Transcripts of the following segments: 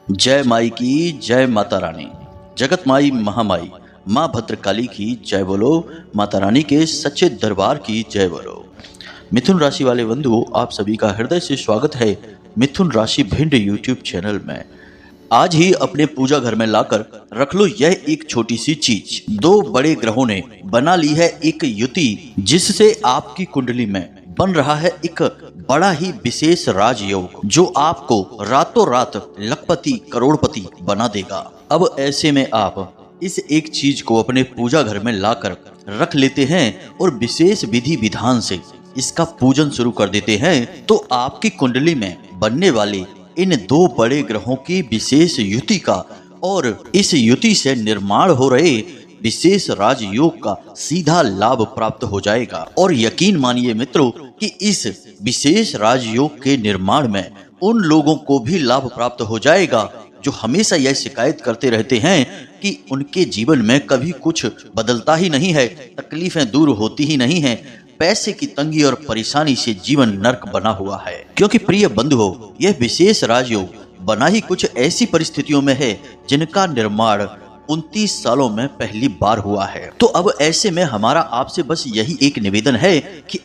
जय माई की जय माता रानी, जगत माई महामाई माँ भद्रकाली की जय बोलो, माता रानी के सच्चे दरबार की जय बोलो। मिथुन राशि वाले बंधुओं, आप सभी का हृदय से स्वागत है मिथुन राशि भिंड यूट्यूब चैनल में। आज ही अपने पूजा घर में लाकर रख लो यह एक छोटी सी चीज। दो बड़े ग्रहों ने बना ली है एक युति, जिससे आपकी कुंडली में बन रहा है एक बड़ा ही विशेष राजयोग, जो आपको रातों रात लखपति करोड़पति बना देगा। अब ऐसे में आप इस एक चीज को अपने पूजा घर में लाकर रख लेते हैं और विशेष विधि विधान से इसका पूजन शुरू कर देते हैं, तो आपकी कुंडली में बनने वाले इन दो बड़े ग्रहों की विशेष युति का और इस युति से निर्माण हो रहे विशेष राजयोग का सीधा लाभ प्राप्त हो जाएगा। और यकीन मानिए मित्रों कि इस विशेष राजयोग के निर्माण में उन लोगों को भी लाभ प्राप्त हो जाएगा जो हमेशा यह शिकायत करते रहते हैं कि उनके जीवन में कभी कुछ बदलता ही नहीं है, तकलीफें दूर होती ही नहीं है, पैसे की तंगी और परेशानी से जीवन नर्क बना हुआ है। क्योंकि प्रिय बंधुओं, यह विशेष राजयोग बना ही कुछ ऐसी परिस्थितियों में है जिनका निर्माण 29 सालों में पहली बार हुआ है। तो अब ऐसे में हमारा आपसे बस यही एक निवेदन है कि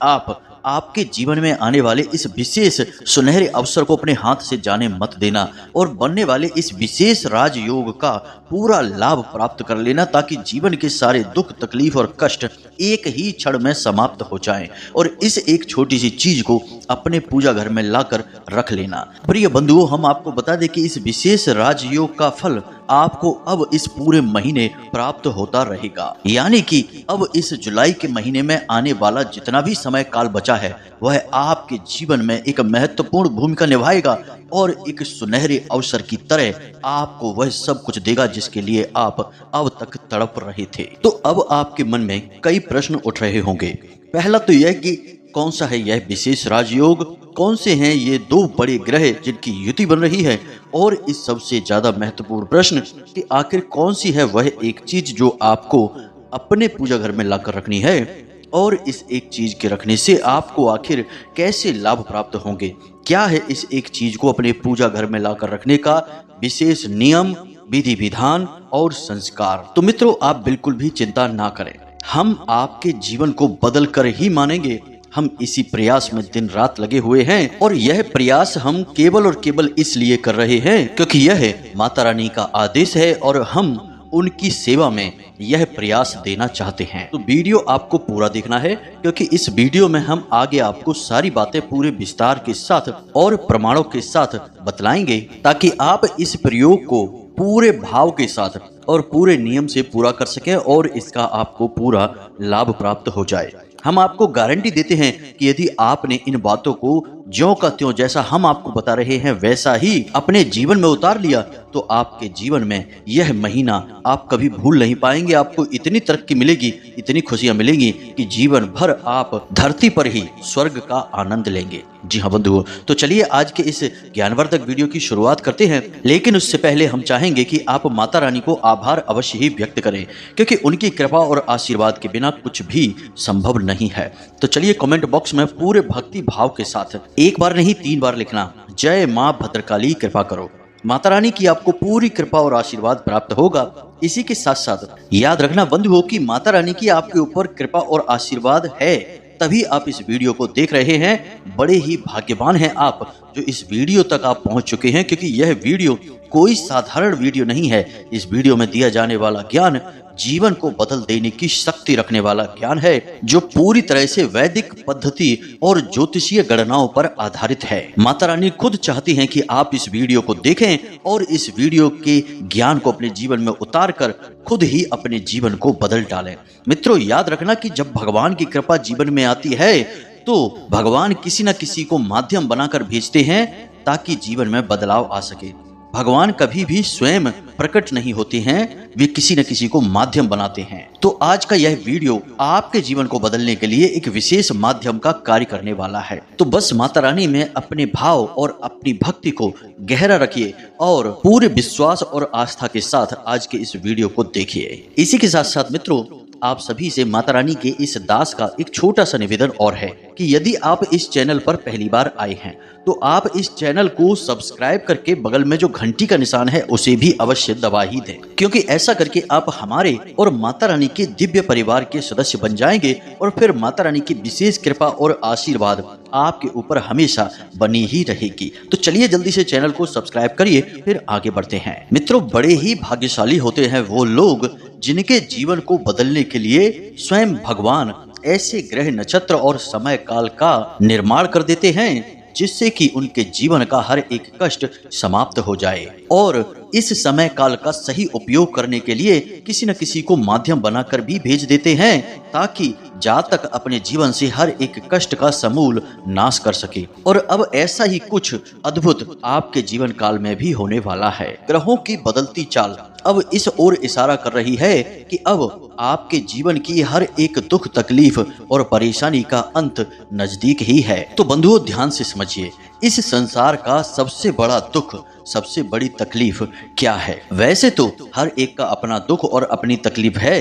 आपके जीवन में आने वाले इस विशेष सुनहरे अवसर को अपने हाथ से जाने मत देना और बनने वाले इस विशेष राजयोग का पूरा लाभ प्राप्त कर लेना, ताकि जीवन के सारे दुख तकलीफ और कष्ट एक ही क्षण में समाप्त हो जाएं और इस एक छोटी सी चीज को अपने पूजा घर में लाकर रख लेना। प्रिय बंधुओं, हम आपको बता दें कि इस विशेष राजयोग का फल आपको अब इस पूरे महीने प्राप्त होता रहेगा। यानी कि अब इस जुलाई के महीने में आने वाला जितना भी समय काल बचा है वह आपके जीवन में एक महत्वपूर्ण भूमिका निभाएगा और एक सुनहरे अवसर की तरह आपको वह सब कुछ देगा जिसके लिए आप अब तक तड़प रहे थे। तो अब आपके मन में कई प्रश्न उठ रहे होंगे। पहला तो यह कि कौन सा है यह विशेष राजयोग, कौन से हैं ये दो बड़े ग्रह जिनकी युति बन रही है, और इस सबसे ज्यादा महत्वपूर्ण प्रश्न कि आखिर कौन सी है वह एक चीज जो आपको अपने पूजा घर में लाकर रखनी है, और इस एक चीज के रखने से आपको आखिर कैसे लाभ प्राप्त होंगे। क्या है इस एक चीज को अपने पूजा घर में लाकर रखने का विशेष नियम, विधि विधान और संस्कार। तो मित्रों, आप बिल्कुल भी चिंता ना करें, हम आपके जीवन को बदल कर ही मानेंगे। हम इसी प्रयास में दिन रात लगे हुए हैं और यह प्रयास हम केवल और केवल इसलिए कर रहे हैं क्योंकि यह माता रानी का आदेश है और हम उनकी सेवा में यह प्रयास देना चाहते हैं। तो वीडियो आपको पूरा देखना है, क्योंकि इस वीडियो में हम आगे आपको सारी बातें पूरे विस्तार के साथ और प्रमाणों के साथ बतलाएंगे, ताकि आप इस प्रयोग को पूरे भाव के साथ और पूरे नियम से पूरा कर सकें और इसका आपको पूरा लाभ प्राप्त हो जाए। हम आपको गारंटी देते हैं कि यदि आपने इन बातों को ज्यों का त्यों जैसा हम आपको बता रहे हैं वैसा ही अपने जीवन में उतार लिया, तो आपके जीवन में यह महीना आप कभी भूल नहीं पाएंगे। आपको इतनी तरक्की मिलेगी, इतनी खुशियां मिलेंगी कि जीवन भर आप धरती पर ही स्वर्ग का आनंद लेंगे। जी हाँ बंधुओं, तो चलिए आज के इस ज्ञानवर्धक वीडियो की शुरुआत करते हैं। लेकिन उससे पहले हम चाहेंगे कि आप माता रानी को आभार अवश्य ही व्यक्त करें, क्योंकि उनकी कृपा और आशीर्वाद के बिना कुछ भी संभव नहीं है। तो चलिए कमेंट बॉक्स में पूरे भक्ति भाव के साथ एक बार नहीं 3 बार लिखना, जय माँ भद्रकाली कृपा करो। माता रानी की आपको पूरी कृपा और आशीर्वाद प्राप्त होगा। इसी के साथ साथ याद रखना बंधुओं कि माता रानी की आपके ऊपर कृपा और आशीर्वाद है, तभी आप इस वीडियो को देख रहे हैं। बड़े ही भाग्यवान हैं आप जो इस वीडियो तक आप पहुंच चुके हैं, क्योंकि यह वीडियो कोई साधारण वीडियो नहीं है। इस वीडियो में दिया जाने वाला ज्ञान जीवन को बदल देने की शक्ति रखने वाला ज्ञान है, जो पूरी तरह से वैदिक पद्धति और ज्योतिषीय गणनाओं पर आधारित है। माता रानी खुद चाहती हैं कि आप इस वीडियो को देखें और इस वीडियो के ज्ञान को अपने जीवन में उतार कर खुद ही अपने जीवन को बदल डालें। मित्रों, याद रखना कि जब भगवान की कृपा जीवन में आती है तो भगवान किसी न किसी को माध्यम बनाकर भेजते हैं ताकि जीवन में बदलाव आ सके। भगवान कभी भी स्वयं प्रकट नहीं होते हैं, वे किसी न किसी को माध्यम बनाते हैं। तो आज का यह वीडियो आपके जीवन को बदलने के लिए एक विशेष माध्यम का कार्य करने वाला है। तो बस माता रानी में अपने भाव और अपनी भक्ति को गहरा रखिए और पूरे विश्वास और आस्था के साथ आज के इस वीडियो को देखिए। इसी के साथ साथ मित्रों, आप सभी से माता रानी के इस दास का एक छोटा सा निवेदन और है कि यदि आप इस चैनल पर पहली बार आए हैं तो आप इस चैनल को सब्सक्राइब करके बगल में जो घंटी का निशान है उसे भी अवश्य दबा ही दें, क्योंकि ऐसा करके आप हमारे और माता रानी के दिव्य परिवार के सदस्य बन जाएंगे और फिर माता रानी की विशेष कृपा और आशीर्वाद आपके ऊपर हमेशा बनी ही रहेगी। तो चलिए जल्दी से चैनल को सब्सक्राइब करिए, फिर आगे बढ़ते हैं। मित्रों, बड़े ही भाग्यशाली होते हैं वो लोग जिनके जीवन को बदलने के लिए स्वयं भगवान ऐसे ग्रह नक्षत्र और समय काल का निर्माण कर देते हैं जिससे कि उनके जीवन का हर एक कष्ट समाप्त हो जाए। और इस समय काल का सही उपयोग करने के लिए किसी न किसी को माध्यम बनाकर भी भेज देते हैं ताकि जातक अपने जीवन से हर एक कष्ट का समूल नाश कर सके। और अब ऐसा ही कुछ अद्भुत आपके जीवन काल में भी होने वाला है। ग्रहों की बदलती चाल अब इस ओर इशारा कर रही है कि अब आपके जीवन की हर एक दुख तकलीफ और परेशानी का अंत नजदीक ही है। तो बंधुओं, ध्यान से समझिए, इस संसार का सबसे बड़ा दुख, सबसे बड़ी तकलीफ क्या है? वैसे तो हर एक का अपना दुख और अपनी तकलीफ है,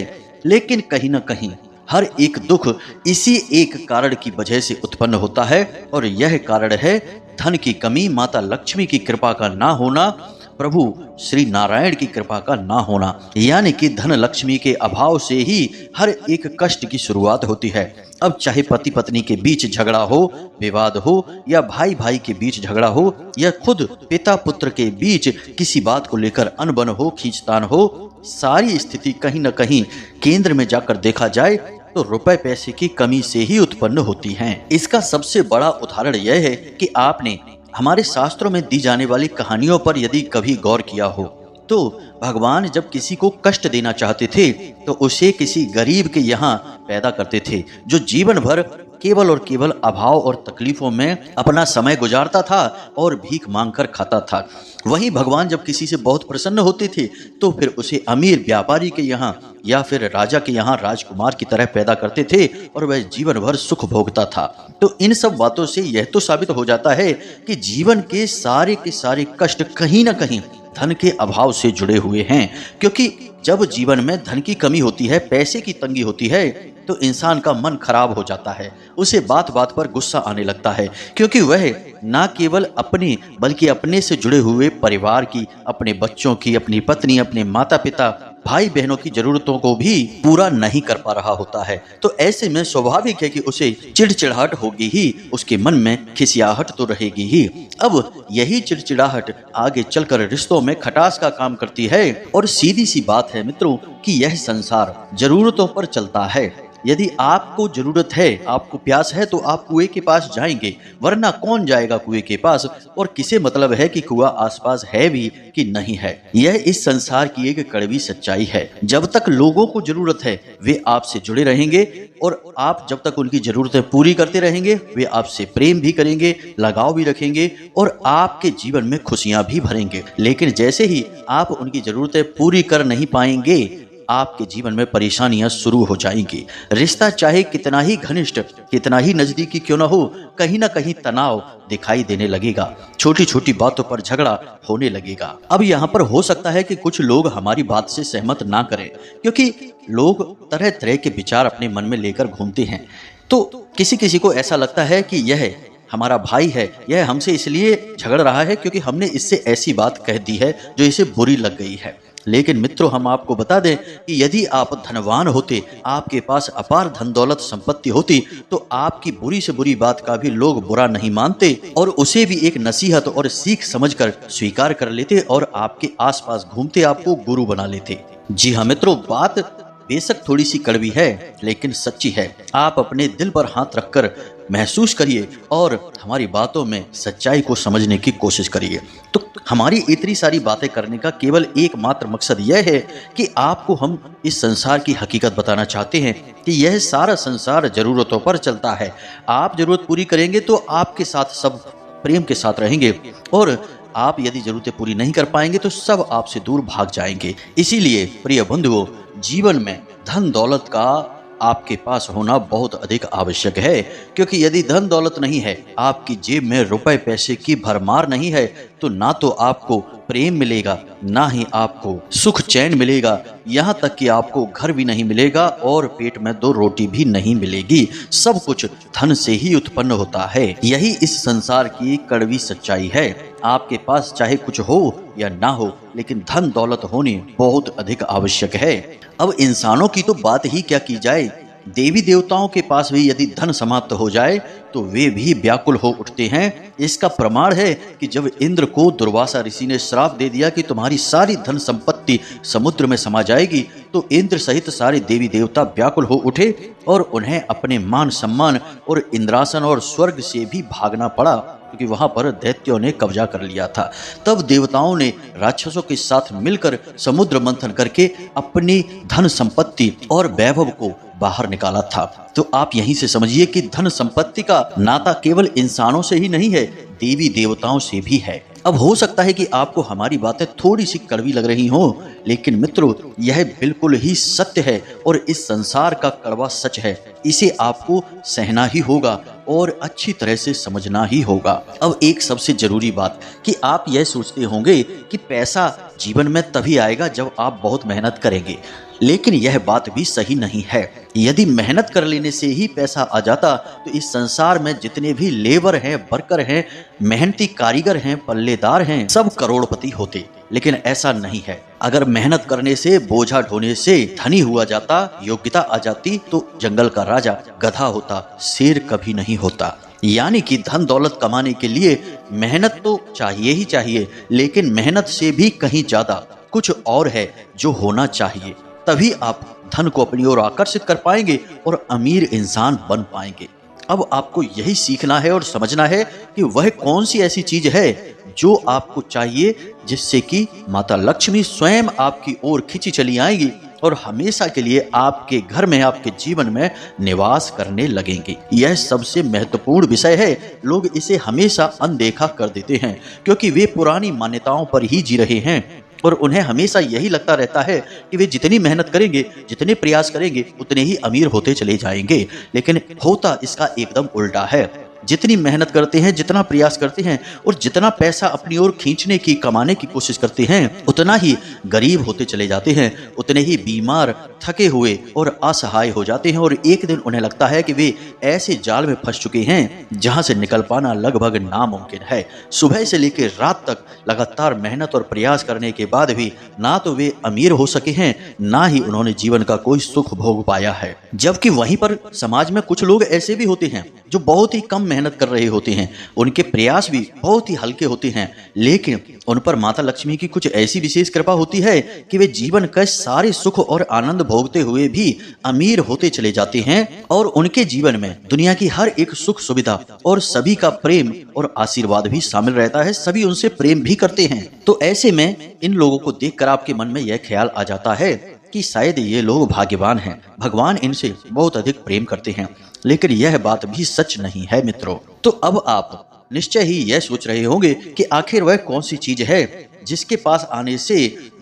लेकिन कहीं न कहीं हर एक दुख इसी एक कारण की वजह से उत्पन्न होता है और यह कारण है धन की कमी, माता लक्ष्मी की कृपा का ना होना, प्रभु श्री नारायण की कृपा का ना होना। यानी कि धन लक्ष्मी के अभाव से ही हर एक कष्ट की शुरुआत होती है। अब चाहे पति पत्नी के बीच झगड़ा हो, विवाद हो, या भाई भाई के बीच झगड़ा हो, या खुद पिता पुत्र के बीच किसी बात को लेकर अनबन हो, खींचतान हो, सारी स्थिति कहीं न कहीं केंद्र में जाकर देखा जाए तो रुपए पैसे की कमी से ही उत्पन्न होती हैं। इसका सबसे बड़ा उदाहरण यह है कि आपने हमारे शास्त्रों में दी जाने वाली कहानियों पर यदि कभी गौर किया हो तो भगवान जब किसी को कष्ट देना चाहते थे तो उसे किसी गरीब के यहाँ पैदा करते थे जो जीवन भर केवल और केवल अभाव और तकलीफों में अपना समय गुजारता था और भीख मांगकर खाता था। वहीं भगवान जब किसी से बहुत प्रसन्न होते थे तो फिर उसे अमीर व्यापारी के यहाँ या फिर राजा के यहाँ राजकुमार की तरह पैदा करते थे और वह जीवन भर सुख भोगता था। तो इन सब बातों से यह तो साबित हो जाता है कि जीवन के सारे कष्ट कहीं न कहीं धन के अभाव से जुड़े हुए हैं, क्योंकि जब जीवन में धन की कमी होती है, पैसे की तंगी होती है, तो इंसान का मन खराब हो जाता है, उसे बात बात पर गुस्सा आने लगता है, क्योंकि वह ना केवल अपने बल्कि अपने से जुड़े हुए परिवार की, अपने बच्चों की, अपनी पत्नी, अपने माता पिता, भाई बहनों की जरूरतों को भी पूरा नहीं कर पा रहा होता है। तो ऐसे में स्वाभाविक है कि उसे चिड़चिड़ाहट होगी ही, उसके मन में खिसियाहट तो रहेगी ही। अब यही चिड़चिड़ाहट आगे चलकर रिश्तों में खटास का काम करती है। और सीधी सी बात है मित्रों कि यह संसार जरूरतों पर चलता है। यदि आपको जरूरत है, आपको प्यास है, तो आप कुएं के पास जाएंगे, वरना कौन जाएगा कुएं के पास? और किसे मतलब है कि कुआं आसपास है भी कि नहीं है। यह इस संसार की एक कड़वी सच्चाई है। जब तक लोगों को जरूरत है वे आपसे जुड़े रहेंगे और आप जब तक उनकी जरूरतें पूरी करते रहेंगे वे आपसे प्रेम भी करेंगे, लगाव भी रखेंगे और आपके जीवन में खुशियां भी भरेंगे। लेकिन जैसे ही आप उनकी जरूरतें पूरी कर नहीं पाएंगे, आपके जीवन में परेशानियां शुरू हो जाएंगी। रिश्ता चाहे कितना ही घनिष्ठ, कितना ही नजदीकी क्यों ना हो, कहीं ना कहीं तनाव दिखाई देने लगेगा, छोटी छोटी बातों पर झगड़ा होने लगेगा। अब यहाँ पर हो सकता है कि कुछ लोग हमारी बात से सहमत ना करें, क्योंकि लोग तरह तरह के विचार अपने मन में लेकर घूमते हैं। तो किसी किसी को ऐसा लगता है कि यह हमारा भाई है, यह हमसे इसलिए झगड़ रहा है क्योंकि हमने इससे ऐसी बात कह दी है जो इसे बुरी लग गई है। लेकिन मित्रों, हम आपको बता दें कि यदि आप धनवान होते, आपके पास अपार धन दौलत संपत्ति होती, तो आपकी बुरी से बुरी बात का भी लोग बुरा नहीं मानते और उसे भी एक नसीहत और सीख समझकर स्वीकार कर लेते और आपके आसपास घूमते आपको गुरु बना लेते। जी हाँ मित्रों, बात बेशक थोड़ी सी कड़वी है लेकिन सच्ची है। आप अपने दिल पर हाथ रखकर महसूस करिए और हमारी बातों में सच्चाई को समझने की कोशिश करिए। तो हमारी इतनी सारी बातें करने का केवल एकमात्र मकसद यह है कि आपको हम इस संसार की हकीकत बताना चाहते हैं कि यह सारा संसार जरूरतों पर चलता है। आप जरूरत पूरी करेंगे तो आपके साथ सब प्रेम के साथ रहेंगे और आप यदि जरूरतें पूरी नहीं कर पाएंगे तो सब आपसे दूर भाग जाएंगे। इसीलिए प्रिय बंधुओं, जीवन में धन दौलत का आपके पास होना बहुत अधिक आवश्यक है, क्योंकि यदि धन दौलत नहीं है, आपकी जेब में रुपए पैसे की भरमार नहीं है, तो ना तो आपको प्रेम मिलेगा, ना ही आपको सुख चैन मिलेगा, यहाँ तक कि आपको घर भी नहीं मिलेगा और पेट में 2 रोटी भी नहीं मिलेगी। सब कुछ धन से ही उत्पन्न होता है। यही इस संसार की कड़वी सच्चाई है। आपके पास चाहे कुछ हो या ना हो, लेकिन धन दौलत होने बहुत अधिक आवश्यक है। अब इंसानों की तो बात ही क्या की जाए, देवी देवताओं के पास भी यदि धन समाप्त हो जाए तो वे भी व्याकुल हो उठते हैं। इसका प्रमाण है कि जब इंद्र को दुर्वासा ऋषि ने श्राप दे दिया कि तुम्हारी सारी धन संपत्ति समुद्र में समा जाएगी, तो इंद्र सहित सारे देवी देवता व्याकुल हो उठे और उन्हें अपने मान सम्मान और इंद्रासन और स्वर्ग से भी भागना पड़ा, क्योंकि वहां पर दैत्यों ने कब्जा कर लिया था। तब देवताओं ने राक्षसों के साथ मिलकर समुद्र मंथन करके अपनी धन संपत्ति और वैभव को बाहर निकाला था। तो आप यहीं से समझिए कि धन संपत्ति का नाता केवल इंसानों से ही नहीं है, देवी देवताओं से भी है। अब हो सकता है कि आपको हमारी बातें थोड़ी सी कड़वी लग रही हों, लेकिन मित्रों यह बिल्कुल ही सत्य है और इस संसार का कड़वा सच है। इसे आपको सहना ही होगा और अच्छी तरह से समझना ही होगा। अब एक सबसे जरूरी बात कि आप यह सोचते होंगे कि पैसा जीवन में तभी आएगा जब आप बहुत मेहनत करेंगे, लेकिन यह बात भी सही नहीं है। यदि मेहनत कर लेने से ही पैसा आ जाता तो इस संसार में जितने भी लेबर हैं, वर्कर हैं, मेहनती कारीगर हैं, पल्लेदार हैं, सब करोड़पति होते। लेकिन ऐसा नहीं है। अगर मेहनत करने से, बोझा ढोने से धनी हुआ जाता, योग्यता आ जाती, तो जंगल का राजा गधा होता, शेर कभी नहीं होता। यानी कि धन दौलत कमाने के लिए मेहनत तो चाहिए ही चाहिए, लेकिन मेहनत से भी कहीं ज्यादा कुछ और है जो होना चाहिए। तभी आप धन को अपनी ओर आकर्षित कर पाएंगे और अमीर इंसान बन पाएंगे। अब आपको यही सीखना है और समझना है कि वह कौन सी ऐसी चीज है जो आपको चाहिए, जिससे कि माता लक्ष्मी स्वयं आपकी ओर खिंची चली आएगी और हमेशा के लिए आपके घर में, आपके जीवन में निवास करने लगेंगे। यह सबसे महत्वपूर्ण विषय है। लोग इसे हमेशा अनदेखा कर देते हैं, क्योंकि वे पुरानी मान्यताओं पर ही जी रहे हैं और उन्हें हमेशा यही लगता रहता है कि वे जितनी मेहनत करेंगे, जितने प्रयास करेंगे, उतने ही अमीर होते चले जाएंगे। लेकिन होता इसका एकदम उल्टा है। जितनी मेहनत करते हैं, जितना प्रयास करते हैं और जितना पैसा अपनी ओर खींचने की, कमाने की कोशिश करते हैं, उतना ही गरीब होते चले जाते हैं, उतने ही बीमार, थके हुए और असहाय हो जाते हैं और एक दिन उन्हें लगता है कि वे ऐसे जाल में फंस चुके हैं जहां से निकल पाना लगभग नामुमकिन है। सुबह से लेकर रात तक लगातार मेहनत और प्रयास करने के बाद भी ना तो वे अमीर हो सके हैं, ना ही उन्होंने जीवन का कोई सुख भोग पाया है। जबकि वहीं पर समाज में कुछ लोग ऐसे भी होते हैं जो बहुत ही कम मेहनत कर रहे होते हैं, उनके प्रयास भी बहुत ही हल्के होते हैं, लेकिन उन पर माता लक्ष्मी की कुछ ऐसी विशेष कृपा होती है कि वे जीवन का सारे सुख और आनंद भोगते हुए भी अमीर होते चले जाते हैं और उनके जीवन में दुनिया की हर एक सुख सुविधा और सभी का प्रेम और आशीर्वाद भी शामिल रहता है। सभी उनसे प्रेम भी करते हैं। तो ऐसे में इन लोगों को देखकर आपके मन में यह ख्याल आ जाता है कि शायद ये लोग भाग्यवान हैं, भगवान इनसे बहुत अधिक प्रेम करते हैं। लेकिन यह बात भी सच नहीं है मित्रों। तो अब आप निश्चय ही यह सोच रहे होंगे कि आखिर वह कौन सी चीज है जिसके पास आने से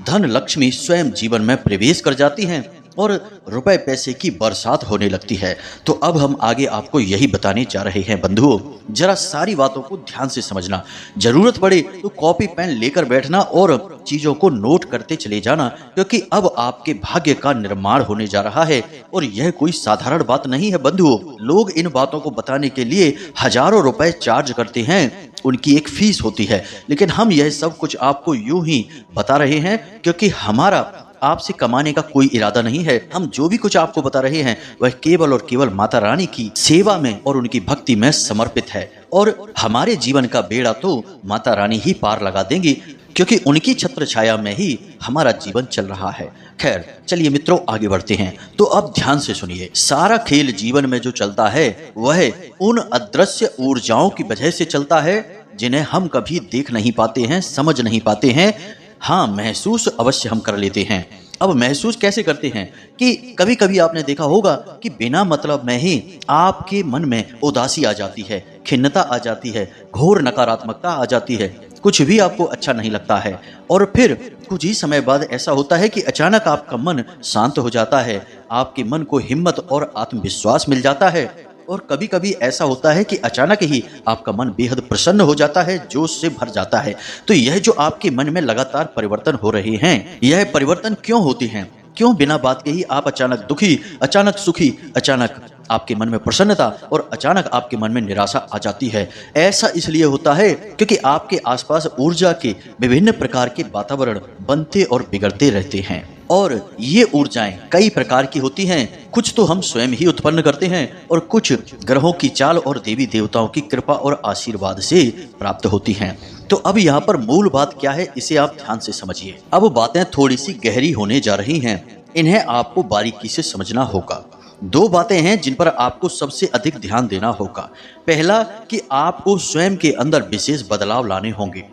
धन लक्ष्मी स्वयं जीवन में प्रवेश कर जाती हैं और रुपए पैसे की बरसात होने लगती है। तो अब हम आगे आपको यही बताने जा रहे हैं बंधुओं। जरा सारी बातों को ध्यान से समझना, जरूरत पड़े तो कॉपी पेन लेकर बैठना और चीजों को नोट करते चले जाना, क्योंकि अब आपके भाग्य का निर्माण होने जा रहा है और यह कोई साधारण बात नहीं है बंधुओं। लोग इन बातों को बताने के लिए हजारों रुपए चार्ज करते हैं, उनकी एक फीस होती है। लेकिन हम यह सब कुछ आपको यूं ही बता रहे हैं क्योंकि हमारा आपसे कमाने का कोई इरादा नहीं है। हम जो भी कुछ आपको बता रहे हैं वह केवल और केवल माता रानी की सेवा में और उनकी भक्ति में समर्पित है और हमारे जीवन का बेड़ा तो माता रानी ही पार लगा देंगी, क्योंकि उनकी छत्र छाया में ही हमारा जीवन चल रहा है। खैर चलिए मित्रों आगे बढ़ते हैं। तो अब ध्यान से सुनिए, सारा खेल जीवन में जो चलता है वह उन अदृश्य ऊर्जाओं की वजह से चलता है जिन्हें हम कभी देख नहीं पाते हैं, समझ नहीं पाते हैं। हाँ, महसूस अवश्य हम कर लेते हैं। अब महसूस कैसे करते हैं कि कभी कभी आपने देखा होगा कि बिना मतलब में ही आपके मन में उदासी आ जाती है, खिन्नता आ जाती है, घोर नकारात्मकता आ जाती है, कुछ भी आपको अच्छा नहीं लगता है और फिर कुछ ही समय बाद ऐसा होता है कि अचानक आपका मन शांत हो जाता है, आपके मन को हिम्मत और आत्मविश्वास मिल जाता है और कभी कभी ऐसा होता है कि अचानक ही आपका मन बेहद प्रसन्न हो जाता है, जोश से भर जाता है। तो यह जो आपके मन में लगातार परिवर्तन हो रहे हैं, यह परिवर्तन क्यों होते हैं? क्यों बिना बात के ही आप अचानक दुखी, अचानक सुखी, अचानक आपके मन में प्रसन्नता और अचानक आपके मन में निराशा आ जाती है? ऐसा इसलिए होता है क्योंकि आपके आसपास ऊर्जा के विभिन्न प्रकार के वातावरण बनते और बिगड़ते रहते हैं, और ये ऊर्जाएं कई प्रकार की होती हैं। कुछ तो हम स्वयं ही उत्पन्न करते हैं और कुछ ग्रहों की चाल और देवी देवताओं की कृपा और आशीर्वाद से प्राप्त होती हैं। तो अब यहाँ पर मूल बात क्या है, इसे आप ध्यान से समझिए। अब बातें थोड़ी सी गहरी होने जा रही हैं, इन्हें आपको बारीकी से समझना होगा। दो बातें हैं जिन पर आपको सबसे अधिक ध्यान देना होगा। पहला कि आपको स्वयं के अंदर विशेष बदलाव लाने होंगे।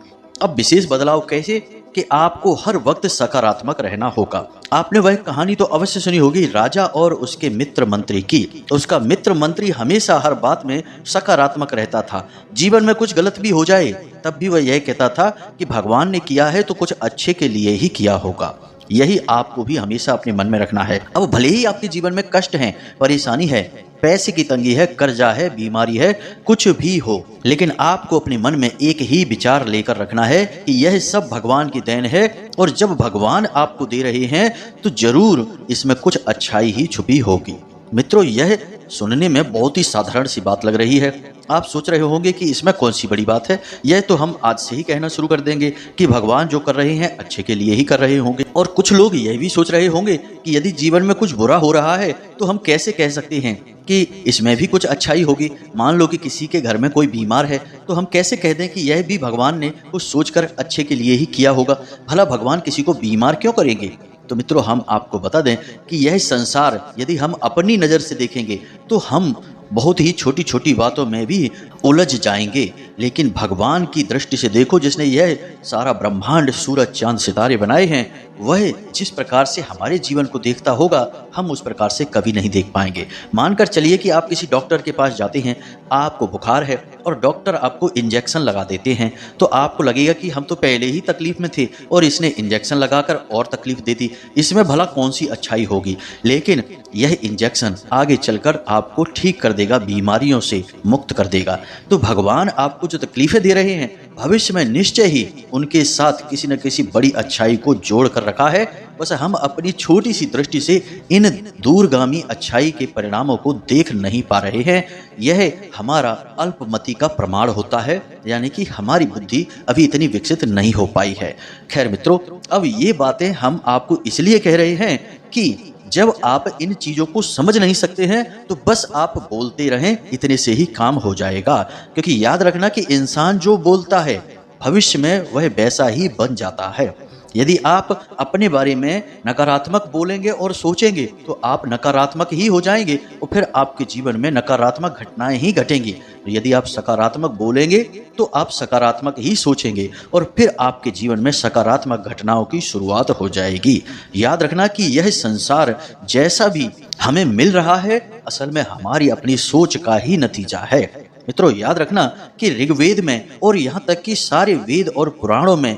अब विशेष बदलाव कैसे? कि आपको हर वक्त सकारात्मक रहना होगा। आपने वह कहानी तो अवश्य सुनी होगी, राजा और उसके मित्र मंत्री की। उसका मित्र मंत्री हमेशा हर बात में सकारात्मक रहता था। जीवन में कुछ गलत भी हो जाए तब भी वह यह कहता था कि भगवान ने किया है तो कुछ अच्छे के लिए ही किया होगा। यही आपको भी हमेशा अपने मन में रखना है। अब भले ही आपके जीवन में कष्ट है, परेशानी है, पैसे की तंगी है, कर्जा है, बीमारी है, कुछ भी हो, लेकिन आपको अपने मन में एक ही विचार लेकर रखना है कि यह सब भगवान की देन है, और जब भगवान आपको दे रहे हैं तो जरूर इसमें कुछ अच्छाई ही छुपी होगी। मित्रों, यह सुनने में बहुत ही साधारण सी बात लग रही है। आप सोच रहे होंगे कि इसमें कौन सी बड़ी बात है, यह तो हम आज से ही कहना शुरू कर देंगे कि भगवान जो कर रहे हैं अच्छे के लिए ही कर रहे होंगे। और कुछ लोग यह भी सोच रहे होंगे कि यदि जीवन में कुछ बुरा हो रहा है तो हम कैसे कह सकते हैं कि इसमें भी कुछ अच्छाई होगी। मान लो कि किसी के घर में कोई बीमार है तो हम कैसे कह दें कि यह भी भगवान ने कुछ सोचकर अच्छे के लिए ही किया होगा। भला भगवान किसी को बीमार क्यों करेंगे? तो मित्रों, हम आपको बता दें कि यह संसार यदि हम अपनी नज़र से देखेंगे तो हम बहुत ही छोटी छोटी बातों में भी उलझ जाएंगे, लेकिन भगवान की दृष्टि से देखो, जिसने यह सारा ब्रह्मांड, सूरज, चांद, सितारे बनाए हैं, वह जिस प्रकार से हमारे जीवन को देखता होगा हम उस प्रकार से कभी नहीं देख पाएंगे। मानकर चलिए कि आप किसी डॉक्टर के पास जाते हैं, आपको बुखार है और डॉक्टर आपको इंजेक्शन लगा देते हैं, तो आपको लगेगा कि हम तो पहले ही तकलीफ में थे और इसने इंजेक्शन लगाकर और तकलीफ दे दी, इसमें भला कौन सी अच्छाई होगी। लेकिन यह इंजेक्शन आगे चलकर आपको ठीक कर देगा, बीमारियों से मुक्त कर देगा। तो भगवान आपको जो तकलीफें दे रहे हैं, भविष्य में निश्चय ही उनके साथ किसी न किसी बड़ी अच्छाई को जोड़ कर रखा है। बस हम अपनी छोटी सी दृष्टि से इन दूरगामी अच्छाई के परिणामों को देख नहीं पा रहे हैं। यह हमारा अल्पमति का प्रमाण होता है, यानी कि हमारी बुद्धि अभी इतनी विकसित नहीं हो पाई है। खैर मित्रों, अब ये बातें हम आपको इसलिए कह रहे हैं कि जब आप इन चीजों को समझ नहीं सकते हैं तो बस आप बोलते रहें, इतने से ही काम हो जाएगा। क्योंकि याद रखना कि इंसान जो बोलता है भविष्य में वह वैसा ही बन जाता है। यदि आप अपने बारे में नकारात्मक बोलेंगे और सोचेंगे तो आप नकारात्मक ही हो जाएंगे और फिर आपके जीवन में नकारात्मक घटनाएं ही घटेंगी। यदि आप सकारात्मक बोलेंगे तो आप सकारात्मक ही सोचेंगे और फिर आपके जीवन में सकारात्मक घटनाओं की शुरुआत हो जाएगी। याद रखना कि यह संसार जैसा भी हमें मिल रहा है असल में हमारी अपनी सोच का ही नतीजा है। मित्रों, याद रखना कि ऋग्वेद में और यहाँ तक कि सारे वेद और पुराणों में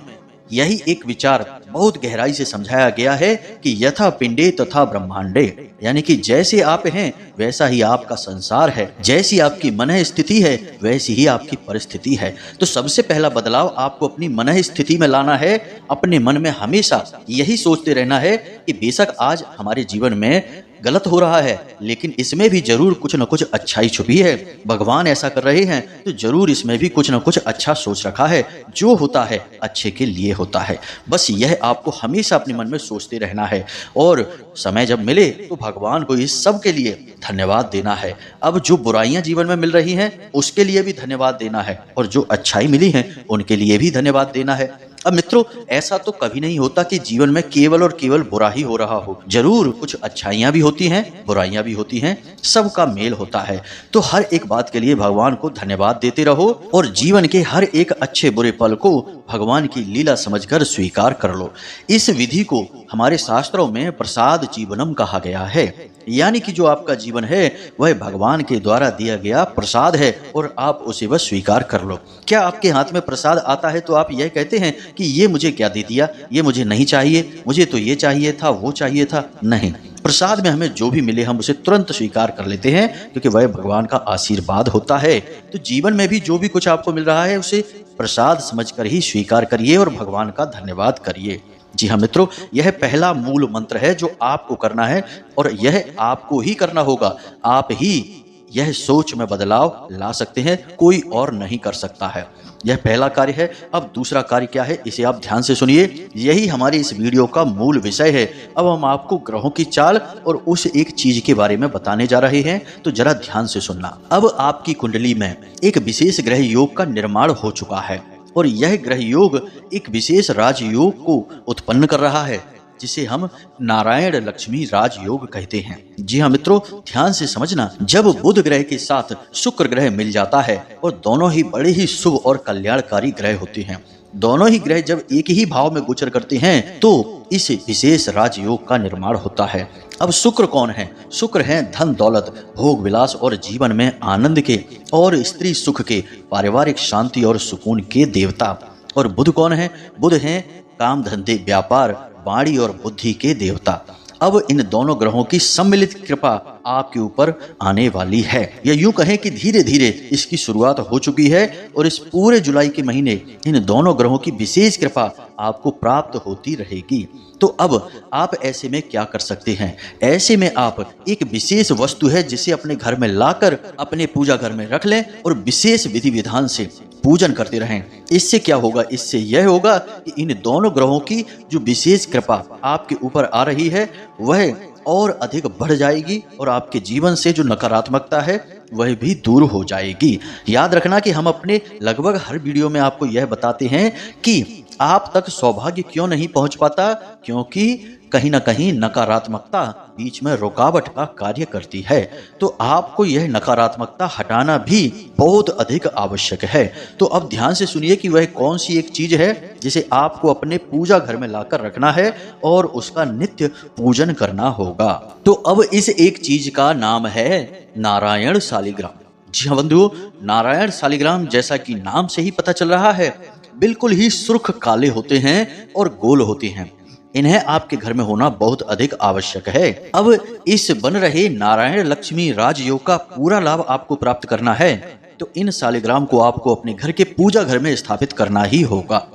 यही एक विचार बहुत गहराई से समझाया गया है कि यथा पिंडे तथा ब्रह्मांडे, यानी कि जैसे आप हैं वैसा ही आपका संसार है, जैसी आपकी मन स्थिति है वैसी ही आपकी परिस्थिति है। तो सबसे पहला बदलाव आपको अपनी मन स्थिति में लाना है। अपने मन में हमेशा यही सोचते रहना है कि बेशक आज हमारे जीवन में गलत हो रहा है, लेकिन इसमें भी जरूर कुछ न कुछ अच्छाई छुपी है। भगवान ऐसा कर रहे हैं तो जरूर इसमें भी कुछ न कुछ अच्छा सोच रखा है। जो होता है अच्छे के लिए होता है। बस यह आपको हमेशा अपने मन में सोचते रहना है और समय जब मिले तो भगवान को इस सब के लिए धन्यवाद देना है। अब जो बुराइयां जीवन में मिल रही हैं उसके लिए भी धन्यवाद देना है और जो अच्छाई मिली है उनके लिए भी धन्यवाद देना है। अब मित्रों, ऐसा तो कभी नहीं होता कि जीवन में केवल और केवल बुरा ही हो रहा हो। जरूर कुछ अच्छाइयां भी होती हैं, बुराइयां भी होती हैं, सबका मेल होता है। तो हर एक बात के लिए भगवान को धन्यवाद देते रहो और जीवन के हर एक अच्छे बुरे पल को भगवान की लीला समझकर स्वीकार कर लो। इस विधि को हमारे शास्त्रों में प्रसाद जीवनम कहा गया है, यानी कि जो आपका जीवन है वह भगवान के द्वारा दिया गया प्रसाद है और आप उसे बस स्वीकार कर लो। क्या आपके हाथ में प्रसाद आता है तो आप यह कहते हैं कि ये मुझे क्या दे दिया, ये मुझे नहीं चाहिए, मुझे तो ये चाहिए था, वो चाहिए था? नहीं, प्रसाद में हमें जो भी मिले हम उसे तुरंत स्वीकार कर लेते हैं, क्योंकि वह भगवान का आशीर्वाद होता है। तो जीवन में भी जो भी कुछ आपको मिल रहा है उसे प्रसाद समझकर ही स्वीकार करिए और भगवान का धन्यवाद करिए। जी हाँ मित्रों, यह पहला मूल मंत्र है जो आपको करना है और यह आपको ही करना होगा। आप ही यह सोच में बदलाव ला सकते हैं, कोई और नहीं कर सकता है। यह पहला कार्य है। अब दूसरा कार्य क्या है, इसे आप ध्यान से सुनिए। यही हमारी इस वीडियो का मूल विषय है। अब हम आपको ग्रहों की चाल और उस एक चीज के बारे में बताने जा रहे हैं, तो जरा ध्यान से सुनना। अब आपकी कुंडली में एक विशेष ग्रह योग का निर्माण हो चुका है और यह ग्रह योग एक विशेष राजयोग को उत्पन्न कर रहा है, जिसे हम नारायण लक्ष्मी राजयोग कहते हैं। जी हाँ मित्रों, ध्यान से समझना। जब बुध ग्रह के साथ शुक्र ग्रह मिल जाता है और दोनों ही बड़े ही शुभ और कल्याणकारी ग्रह होते हैं, दोनों ही ग्रह जब एक ही भाव में गोचर करते हैं तो इस विशेष राजयोग का निर्माण होता है। अब शुक्र कौन है? शुक्र है धन दौलत, भोग विलास और जीवन में आनंद के और स्त्री सुख के, पारिवारिक शांति और सुकून के देवता। और बुध कौन है? बुध है काम धंधे, व्यापार, वाणी और बुद्धि के देवता। अब इन दोनों ग्रहों की सम्मिलित कृपा आपके ऊपर आने वाली है। या यूं कहें कि धीरे धीरे इसकी शुरुआत हो चुकी है और इस पूरे जुलाई के महीने इन दोनों ग्रहों की विशेष कृपा आपको प्राप्त होती रहेगी। तो अब आप ऐसे में क्या कर सकते हैं? ऐसे में आप एक विशेष वस्तु है जिसे अपने घर में लाकर अपने पूजा घर में रख लें और विशेष विधि विधान से पूजन करते रहें। इससे क्या होगा? इससे यह होगा कि इन दोनों ग्रहों की जो विशेष कृपा आपके ऊपर आ रही है वह और अधिक बढ़ जाएगी और आपके जीवन से जो नकारात्मकता है वह भी दूर हो जाएगी। याद रखना कि हम अपने लगभग हर वीडियो में आपको यह बताते हैं कि आप तक सौभाग्य क्यों नहीं पहुंच पाता, क्योंकि कहीं ना कहीं नकारात्मकता बीच में रुकावट का कार्य करती है। तो आपको यह नकारात्मकता हटाना भी बहुत अधिक आवश्यक है। तो अब ध्यान से सुनिए कि वह कौन सी एक चीज है जिसे आपको अपने पूजा घर में लाकर रखना है और उसका नित्य पूजन करना होगा। तो अब इस एक चीज का नाम है नारायण शालिग्राम। जी हाँ बंधुओं, नारायण शालिग्राम जैसा कि नाम से ही पता चल रहा है बिल्कुल ही सुर्ख काले होते हैं और गोल होते हैं। इन्हें आपके घर में होना बहुत अधिक आवश्यक है। अब इस बन रहे नारायण लक्ष्मी राजयोग का पूरा लाभ आपको प्राप्त करना है तो इन शालिग्राम को आपको अपने घर के पूजा घर में स्थापित करना ही होगा।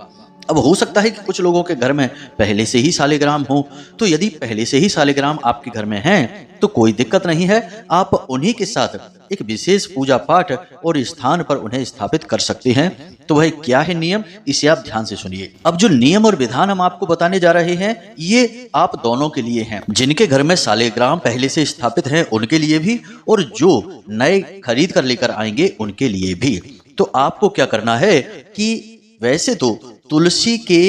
अब हो सकता है कि कुछ लोगों के घर में पहले से ही शालिग्राम हो, तो यदि पहले से ही शालिग्राम आपके घर में हैं तो कोई दिक्कत नहीं है। आप उन्हीं के साथ एक विशेष पूजा पाठ और स्थान पर उन्हें स्थापित कर सकते हैं। तो वह क्या है नियम, इसे आप ध्यान से सुनिए। अब जो नियम और विधान हम आपको बताने जा रहे हैं ये आप दोनों के लिए हैं, जिनके घर में शालिग्राम पहले से स्थापित हैं उनके लिए भी और जो नए खरीद कर लेकर आएंगे उनके लिए भी। तो आपको क्या करना है कि वैसे तो तुलसी के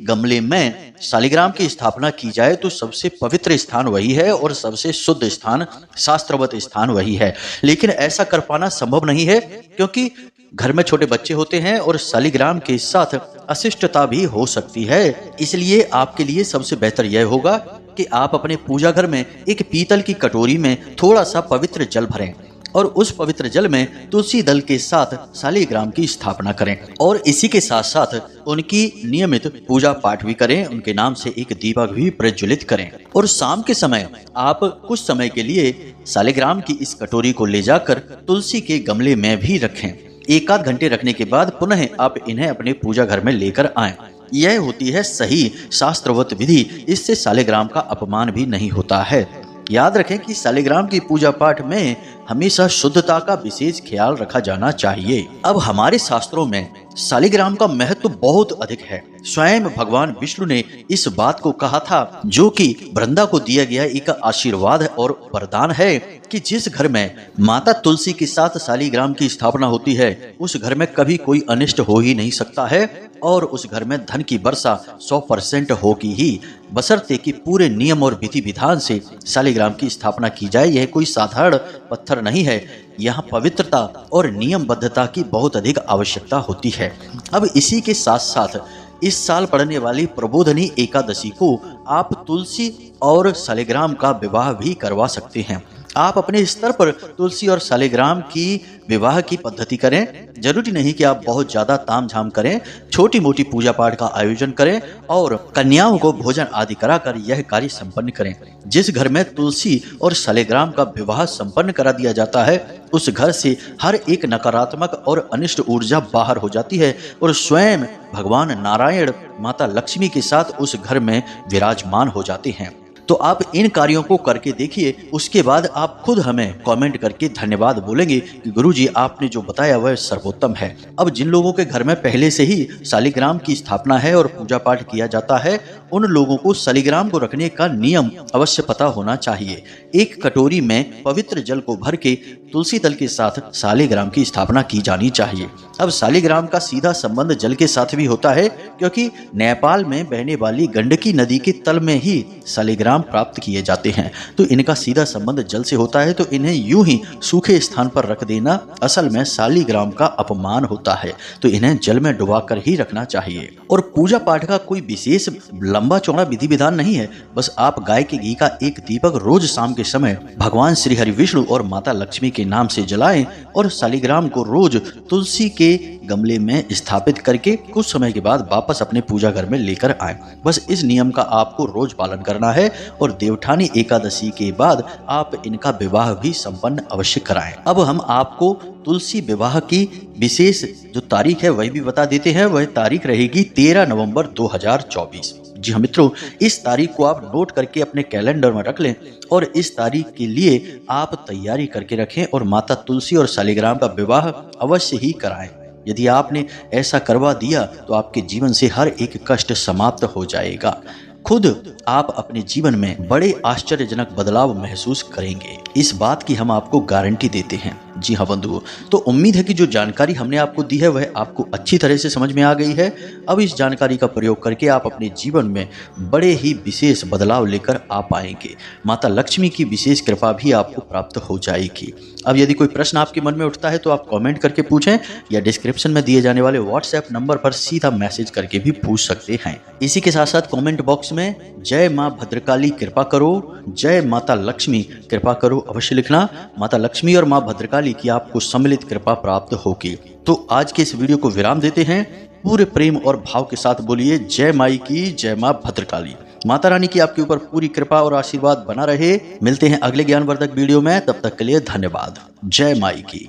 गमले में शालिग्राम की स्थापना की जाए तो सबसे पवित्र स्थान वही है और सबसे शुद्ध स्थान, शास्त्रवत स्थान वही है। लेकिन ऐसा कर पाना संभव नहीं है क्योंकि घर में छोटे बच्चे होते हैं और शालिग्राम के साथ अशिष्टता भी हो सकती है। इसलिए आपके लिए सबसे बेहतर यह होगा कि आप अपने पूजा घर में एक पीतल की कटोरी में थोड़ा सा पवित्र जल भरें और उस पवित्र जल में तुलसी दल के साथ शालिग्राम की स्थापना करें और इसी के साथ साथ उनकी नियमित पूजा पाठ भी करें। उनके नाम से एक दीपक भी प्रज्वलित करें और शाम के समय आप कुछ समय के लिए शालिग्राम की इस कटोरी को ले जाकर तुलसी के गमले में भी रखें। एक आध घंटे रखने के बाद पुनः आप इन्हें अपने पूजा घर में लेकर आएं। यह होती है सही शास्त्रवत विधि। इससे शालिग्राम का अपमान भी नहीं होता है। याद रखें कि शालिग्राम की पूजा पाठ में हमेशा शुद्धता का विशेष ख्याल रखा जाना चाहिए। अब हमारे शास्त्रों में शालिग्राम का महत्व बहुत अधिक है। स्वयं भगवान विष्णु ने इस बात को कहा था, जो कि वृंदा को दिया गया एक आशीर्वाद और वरदान है कि जिस घर में माता तुलसी के साथ शालिग्राम की स्थापना होती है उस घर में कभी कोई अनिष्ट हो ही नहीं सकता है और उस घर में धन की वर्षा 100% होगी ही, बशर्ते कि पूरे नियम और विधि विधान से शालिग्राम की स्थापना की जाए। यह कोई साधारण पत्थर नहीं है, यहाँ पवित्रता और नियमबद्धता की बहुत अधिक आवश्यकता होती है। अब इसी के साथ साथ इस साल पड़ने वाली प्रबोधनी एकादशी को आप तुलसी और शालिग्राम का विवाह भी करवा सकते हैं। आप अपने स्तर पर तुलसी और सालिग्राम की विवाह की पद्धति करें। जरूरी नहीं कि आप बहुत ज्यादा तामझाम करें, छोटी मोटी पूजा पाठ का आयोजन करें और कन्याओं को भोजन आदि कराकर यह कार्य संपन्न करें। जिस घर में तुलसी और सालिग्राम का विवाह संपन्न करा दिया जाता है, उस घर से हर एक नकारात्मक और अनिष्ट ऊर्जा बाहर हो जाती है और स्वयं भगवान नारायण माता लक्ष्मी के साथ उस घर में विराजमान हो जाते हैं। तो आप इन कार्यों को करके देखिए, उसके बाद आप खुद हमें कमेंट करके धन्यवाद बोलेंगे कि गुरुजी आपने जो बताया वह सर्वोत्तम है। अब जिन लोगों के घर में पहले से ही सालिग्राम की स्थापना है और पूजा पाठ किया जाता है, उन लोगों को सालिग्राम को रखने का नियम अवश्य पता होना चाहिए। एक कटोरी में पवित्र जल को भर के तुलसी दल के साथ सालिग्राम की स्थापना की जानी चाहिए। अब सालिग्राम का सीधा संबंध जल के साथ भी होता है, क्योंकि नेपाल में बहने वाली गंडकी नदी के तल में ही सालिग्राम प्राप्त किए जाते हैं। तो इनका सीधा संबंध जल से होता है, तो इन्हें यूं ही सूखे स्थान पर रख देना असल में सालिग्राम का अपमान होता है। तो इन्हें जल में डुबा कर ही रखना चाहिए। और पूजा पाठ का कोई विशेष लंबा चौड़ा विधि विधान नहीं है, बस आप गाय के घी का एक दीपक रोज शाम के समय भगवान श्री हरि विष्णु और माता लक्ष्मी के नाम से जलाएं और सालिग्राम को रोज तुलसी के गमले में स्थापित करके कुछ समय के बाद वापस अपने पूजा घर में लेकर आएं। बस इस नियम का आपको रोज पालन करना है और देवठानी एकादशी के बाद आप इनका विवाह भी संपन्न अवश्य कराएं। अब हम आपको तुलसी विवाह की विशेष जो तारीख है वही भी बता देते हैं। वह तारीख रहेगी 13 नवंबर 2024। जी हाँ मित्रों, इस तारीख को आप नोट करके अपने कैलेंडर में रख लें और इस तारीख के लिए आप तैयारी करके रखें और माता तुलसी और सालिग्राम का विवाह अवश्य ही कराएं। यदि आपने ऐसा करवा दिया तो आपके जीवन से हर एक कष्ट समाप्त हो जाएगा। खुद आप अपने जीवन में बड़े आश्चर्यजनक बदलाव महसूस करेंगे, इस बात की हम आपको गारंटी देते हैं। जी हाँ बंधुओं, तो उम्मीद है कि जो जानकारी हमने आपको दी है वह आपको अच्छी तरह से समझ में आ गई है। अब इस जानकारी का प्रयोग करके आप अपने जीवन में बड़े ही विशेष बदलाव लेकर आ पाएंगे। माता लक्ष्मी की विशेष कृपा भी आपको प्राप्त हो जाएगी। अब यदि कोई प्रश्न आपके मन में उठता है तो आप कमेंट करके पूछें या डिस्क्रिप्शन में दिए जाने वाले व्हाट्सएप नंबर पर सीधा मैसेज करके भी पूछ सकते हैं। इसी के साथ साथ कमेंट बॉक्स में जय माँ भद्रकाली कृपा करो, जय माता लक्ष्मी कृपा करो अवश्य लिखना। माता लक्ष्मी और माँ भद्रकाली की आपको सम्मिलित कृपा प्राप्त होगी। तो आज के इस वीडियो को विराम देते हैं। पूरे प्रेम और भाव के साथ बोलिए जय माई की, जय माँ भद्रकाली। माता रानी की आपके ऊपर पूरी कृपा और आशीर्वाद बना रहे। मिलते हैं अगले ज्ञानवर्धक वीडियो में, तब तक के लिए धन्यवाद। जय माई की।